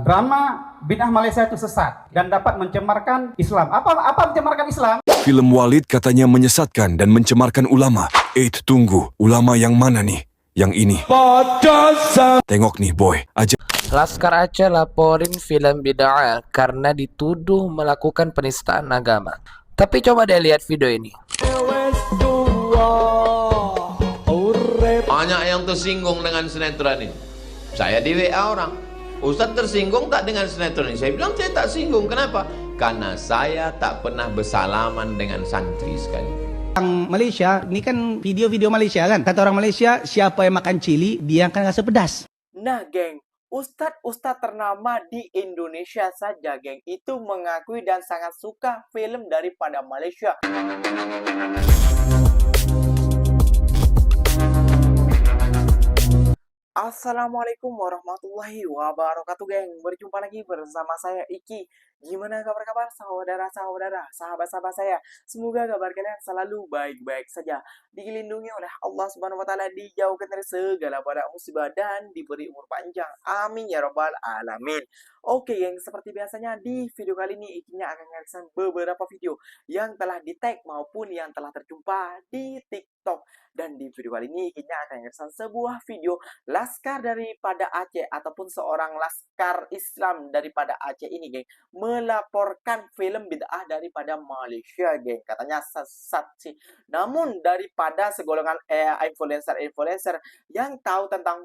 Drama bid'ah Malaysia itu sesat dan dapat mencemarkan Islam. Apa mencemarkan Islam? Film Walid katanya menyesatkan dan mencemarkan ulama. Tunggu, ulama yang mana nih? Yang ini. Tengok nih boy, Laskar Aceh laporin film bid'ah karena dituduh melakukan penistaan agama. Tapi coba deh lihat video ini. Banyak yang tersinggung dengan sinetron ini. Saya di WA orang, Ustaz tersinggung tak dengan sinetron ini? Saya bilang saya tak singgung. Kenapa? Karena saya tak pernah bersalaman dengan santri sekali. Orang Malaysia, ini kan video-video Malaysia kan. Kata orang Malaysia, siapa yang makan cili, dia akan rasa pedas. Nah, geng, ustadz-ustadz ternama di Indonesia saja, geng, itu mengakui dan sangat suka film daripada Malaysia. Assalamualaikum warahmatullahi wabarakatuh, geng. Berjumpa lagi bersama saya Iki. Gimana kabar-kabar saudara-saudara, sahabat-sahabat saya? Semoga kabar kalian selalu baik-baik saja, dilindungi oleh Allah Subhanahu wa taala, dijauhkan dari segala pada musibah dan diberi umur panjang. Amin ya rabbal alamin. Oke, geng, seperti biasanya di video kali ini Ikinya akan menyaksikan beberapa video yang telah di-tag maupun yang telah terjumpa di TikTok. Dan di video kali ini Ikinya akan menyaksikan sebuah video laskar daripada Aceh ataupun seorang laskar Islam daripada Aceh ini, geng, melaporkan film bid'ah daripada Malaysia, geng. Katanya sesat sih. Namun daripada segolongan influencer yang tahu tentang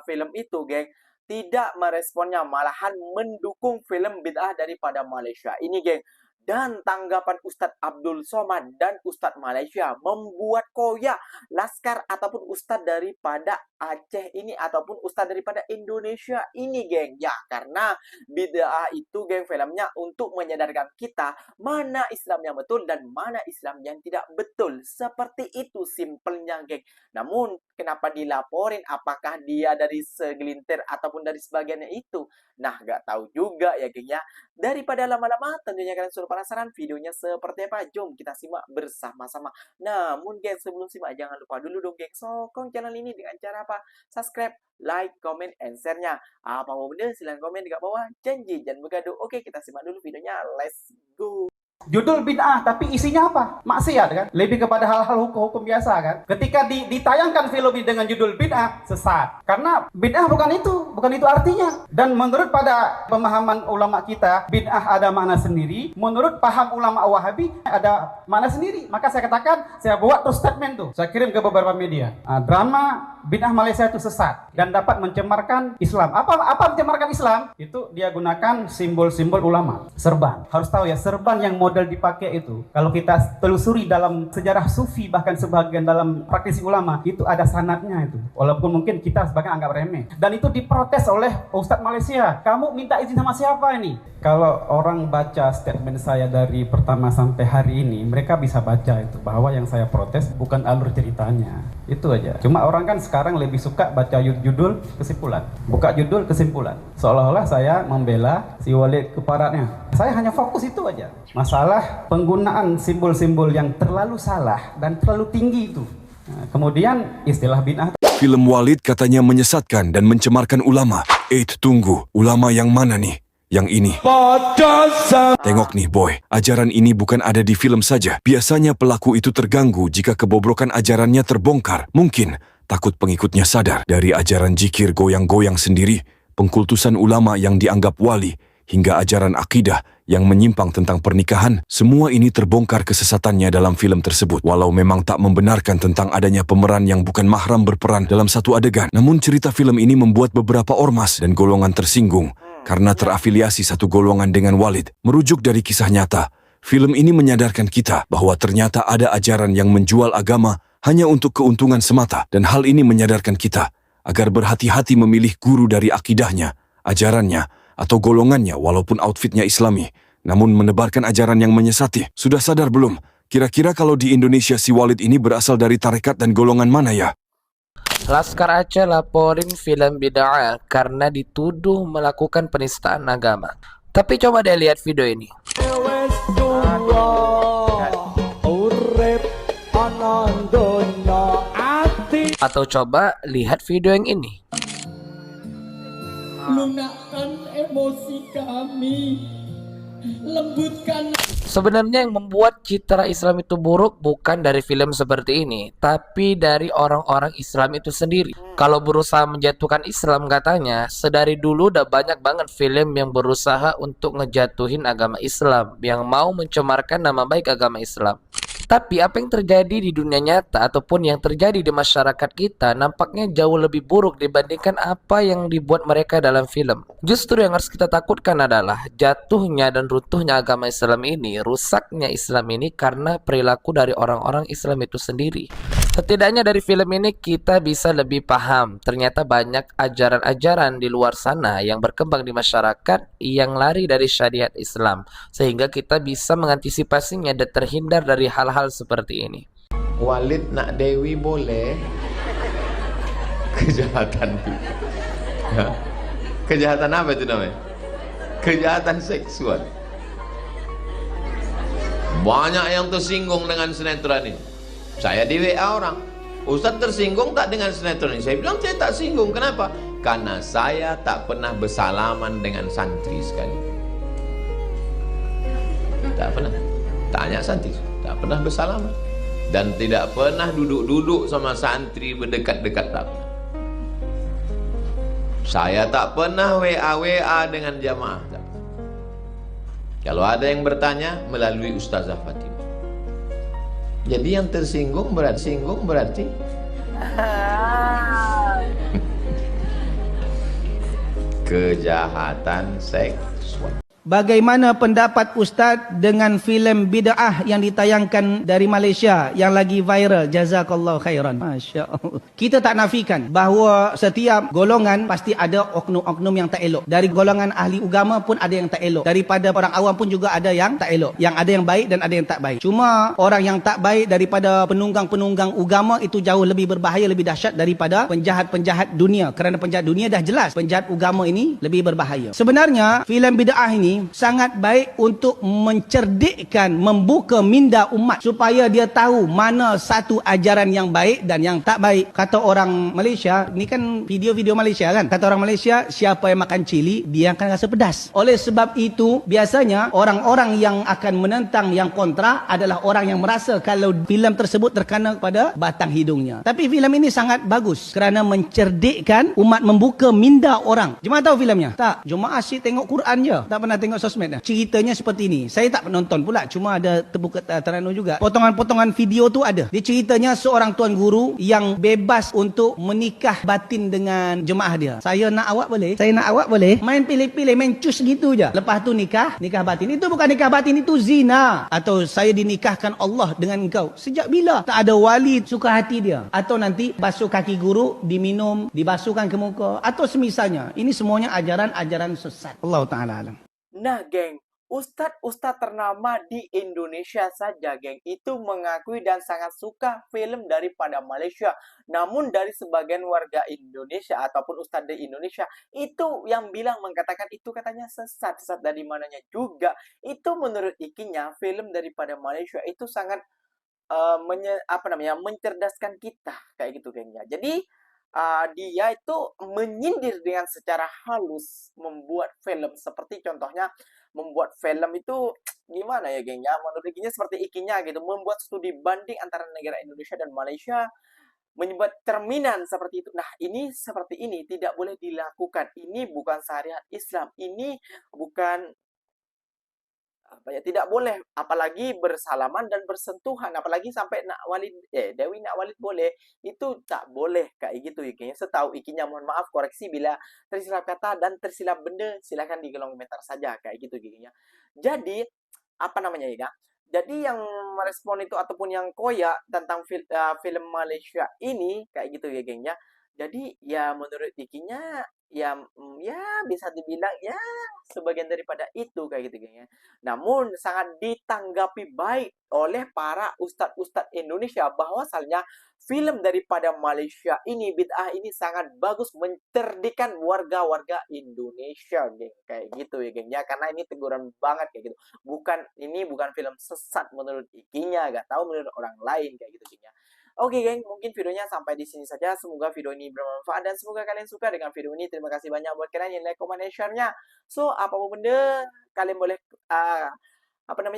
film itu, geng, tidak meresponnya, malahan mendukung film bid'ah daripada Malaysia ini, geng. Dan tanggapan Ustadz Abdul Somad dan Ustadz Malaysia membuat koyak laskar ataupun Ustadz daripada Aceh ini ataupun Ustadz daripada Indonesia ini, geng. Ya, karena bid'ah itu, geng, filmnya untuk menyadarkan kita mana Islam yang betul dan mana Islam yang tidak betul. Seperti itu simpelnya, geng. Namun kenapa dilaporin? Apakah dia dari segelintir ataupun dari sebagiannya itu? Nah, nggak tahu juga ya, geng, ya. Daripada lama-lama, tentunya kalian sudah penasaran videonya seperti apa. Jom kita simak bersama-sama. Namun, geng, sebelum simak jangan lupa dulu dong, geng, sokong channel ini dengan cara apa? Subscribe, like, comment, and share-nya. Apa mau benda silahkan komen di bawah. Janji jangan bergaduh. Oke, kita simak dulu videonya. Let's go. Judul bid'ah, tapi isinya apa? Maksiat kan? Lebih kepada hal-hal hukum biasa kan? Ketika ditayangkan film ini dengan judul bid'ah, sesat. Karena bid'ah bukan itu artinya. Dan menurut pada pemahaman ulama kita, bid'ah ada makna sendiri. Menurut paham ulama Wahabi ada makna sendiri. Maka saya katakan, saya buat tuh statement tuh. Saya kirim ke beberapa media. Drama bid'ah Malaysia itu sesat dan dapat mencemarkan Islam. Apa mencemarkan Islam? Itu dia gunakan simbol-simbol ulama. Serban. Harus tahu ya, serban yang model dipakai itu, kalau kita telusuri dalam sejarah sufi, bahkan sebagian dalam praktisi ulama, itu ada sanadnya itu. Walaupun mungkin kita sebagian anggap remeh. Dan itu diprotes oleh Ustadz Malaysia. Kamu minta izin sama siapa ini? Kalau orang baca statement saya dari pertama sampai hari ini, mereka bisa baca itu, bahwa yang saya protes bukan alur ceritanya. Itu aja. Cuma orang kan sekarang lebih suka baca judul kesimpulan. Buka judul kesimpulan. Seolah-olah saya membela si Walid keparatnya. Saya hanya fokus itu aja. Masalah penggunaan simbol-simbol yang terlalu salah dan terlalu tinggi itu. Nah, kemudian istilah bid'ah. Film Walid katanya menyesatkan dan mencemarkan ulama. Tunggu, ulama yang mana nih? Yang ini. Tengok nih boy, ajaran ini bukan ada di film saja. Biasanya pelaku itu terganggu jika kebobrokan ajarannya terbongkar. Mungkin takut pengikutnya sadar dari ajaran zikir goyang-goyang sendiri, pengkultusan ulama yang dianggap wali, hingga ajaran akidah yang menyimpang tentang pernikahan. Semua ini terbongkar kesesatannya dalam film tersebut. Walau memang tak membenarkan tentang adanya pemeran yang bukan mahram berperan dalam satu adegan. Namun cerita film ini membuat beberapa ormas dan golongan tersinggung karena terafiliasi satu golongan dengan Walid. Merujuk dari kisah nyata, film ini menyadarkan kita bahwa ternyata ada ajaran yang menjual agama hanya untuk keuntungan semata. Dan hal ini menyadarkan kita agar berhati-hati memilih guru dari akidahnya, ajarannya, atau golongannya walaupun outfitnya Islami, namun menebarkan ajaran yang menyesati. Sudah sadar belum? Kira-kira kalau di Indonesia si Walid ini berasal dari tarekat dan golongan mana ya? Laskar Aceh laporin film bid'ah karena dituduh melakukan penistaan agama. Tapi coba deh lihat video ini. Atau coba lihat video yang ini. lunakkan emosi kami, lembutkan. Sebenarnya yang membuat citra Islam itu buruk bukan dari film seperti ini, tapi dari orang-orang Islam itu sendiri. Kalau berusaha menjatuhkan Islam katanya, sedari dulu udah banyak banget film yang berusaha untuk ngejatuhin agama Islam, yang mau mencemarkan nama baik agama Islam. Tapi apa yang terjadi di dunia nyata ataupun yang terjadi di masyarakat kita nampaknya jauh lebih buruk dibandingkan apa yang dibuat mereka dalam film. Justru yang harus kita takutkan adalah jatuhnya dan runtuhnya agama Islam ini, rusaknya Islam ini karena perilaku dari orang-orang Islam itu sendiri. Setidaknya dari film ini kita bisa lebih paham ternyata banyak ajaran-ajaran di luar sana yang berkembang di masyarakat yang lari dari syariat Islam, sehingga kita bisa mengantisipasinya dan terhindar dari hal-hal seperti ini. Walid nak Dewi boleh. Kejahatan itu. Kejahatan apa itu namanya? Kejahatan seksual. Banyak yang tersinggung dengan sinetron ini. Saya di WA orang, Ustaz tersinggung tak dengan sinetron ini? Saya bilang saya tak singgung. Kenapa? Karena saya tak pernah bersalaman dengan santri sekali. Tak pernah. Tanya santri, tak pernah bersalaman. Dan tidak pernah duduk-duduk sama santri berdekat-dekat, tak pernah. Saya tak pernah WA dengan jamaah, tak pernah. Kalau ada yang bertanya melalui Ustazah Fatimah. Jadi yang tersinggung berarti kejahatan seksual. Bagaimana pendapat Ustaz dengan filem bid'ah yang ditayangkan dari Malaysia yang lagi viral? Jazakallahu khairan. Masya Allah. Kita tak nafikan bahawa setiap golongan pasti ada oknum-oknum yang tak elok. Dari golongan ahli agama pun ada yang tak elok. Daripada orang awam pun juga ada yang tak elok. Yang ada yang baik dan ada yang tak baik. Cuma orang yang tak baik daripada penunggang-penunggang agama itu jauh lebih berbahaya, lebih dahsyat daripada penjahat-penjahat dunia. Kerana penjahat dunia dah jelas. Penjahat agama ini lebih berbahaya. Sebenarnya filem bid'ah ini sangat baik untuk mencerdikkan, membuka minda umat supaya dia tahu mana satu ajaran yang baik dan yang tak baik. Kata orang Malaysia, ni kan video-video Malaysia kan, kata orang Malaysia, siapa yang makan cili dia akan rasa pedas. Oleh sebab itu biasanya orang-orang yang akan menentang, yang kontra adalah orang yang merasa kalau filem tersebut terkena kepada batang hidungnya. Tapi filem ini sangat bagus kerana mencerdikkan umat, membuka minda orang. Jemaah tahu filemnya? Tak. Jemaah asyik tengok Quran je, tak pernah tengok sosmed. Ceritanya seperti ini. Saya tak menonton pula, cuma ada terbuka teranu juga. Potongan-potongan video tu ada. Dia ceritanya seorang tuan guru yang bebas untuk menikah batin dengan jemaah dia. Saya nak awak boleh? Saya nak awak boleh? Main pilih-pilih, main cus gitu je. Lepas tu nikah batin. Itu bukan nikah batin, itu zina. Atau saya dinikahkan Allah dengan engkau. Sejak bila? Tak ada wali suka hati dia. Atau nanti basuh kaki guru, diminum, dibasuhkan ke muka. Atau semisalnya. Ini semuanya ajaran-ajaran sesat. Allah Ta'ala alam. Nah, geng, ustadz-ustadz ternama di Indonesia saja, geng, itu mengakui dan sangat suka film daripada Malaysia. Namun dari sebagian warga Indonesia ataupun ustadz di Indonesia itu yang bilang, mengatakan itu katanya sesat dari mananya juga. Itu menurut ikinya film daripada Malaysia itu sangat mencerdaskan kita kayak gitu, geng ya. Jadi dia itu menyindir dengan secara halus membuat film, seperti contohnya membuat film itu gimana ya, geng ya, menurut ikinya seperti ikinya gitu, membuat studi banding antara negara Indonesia dan Malaysia, menyebut cerminan seperti itu. Nah, ini seperti ini tidak boleh dilakukan. Ini bukan syariat Islam. Ini bukan tidak boleh, apalagi bersalaman dan bersentuhan, apalagi sampai nak walid Dewi nak walid boleh, itu tak boleh kayak gitu ikinya. Setahu ikinya, mohon maaf koreksi bila tersilap kata dan tersilap benda, silakan di kolom komentar saja kayak gitu ikinya. Jadi ya, jadi yang merespon itu ataupun yang koyak tentang film Malaysia ini kayak gitu ya, geng ya. Jadi ya menurut ikinya ya bisa dibilang ya sebagian daripada itu kayak gitu, geng ya. Namun sangat ditanggapi baik oleh para ustadz-ustadz Indonesia bahwasalnya film daripada Malaysia ini, bid'ah ini sangat bagus, mencerdikan warga-warga Indonesia, geng. Kayak gitu ya, geng ya. Karena ini teguran banget kayak gitu. Ini bukan film sesat menurut ikinya, gak tahu menurut orang lain kayak gitu, geng ya. Oke geng, mungkin videonya sampai di sini saja. Semoga video ini bermanfaat dan semoga kalian suka dengan video ini. Terima kasih banyak buat kalian yang like, comment, dan share-nya. So, apapun benda, kalian boleh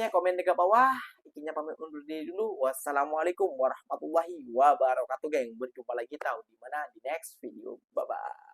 komen di bawah. Ikinya pamit undur diri dulu. Wassalamualaikum warahmatullahi wabarakatuh geng. Berjumpa lagi tahu di mana di next video. Bye bye.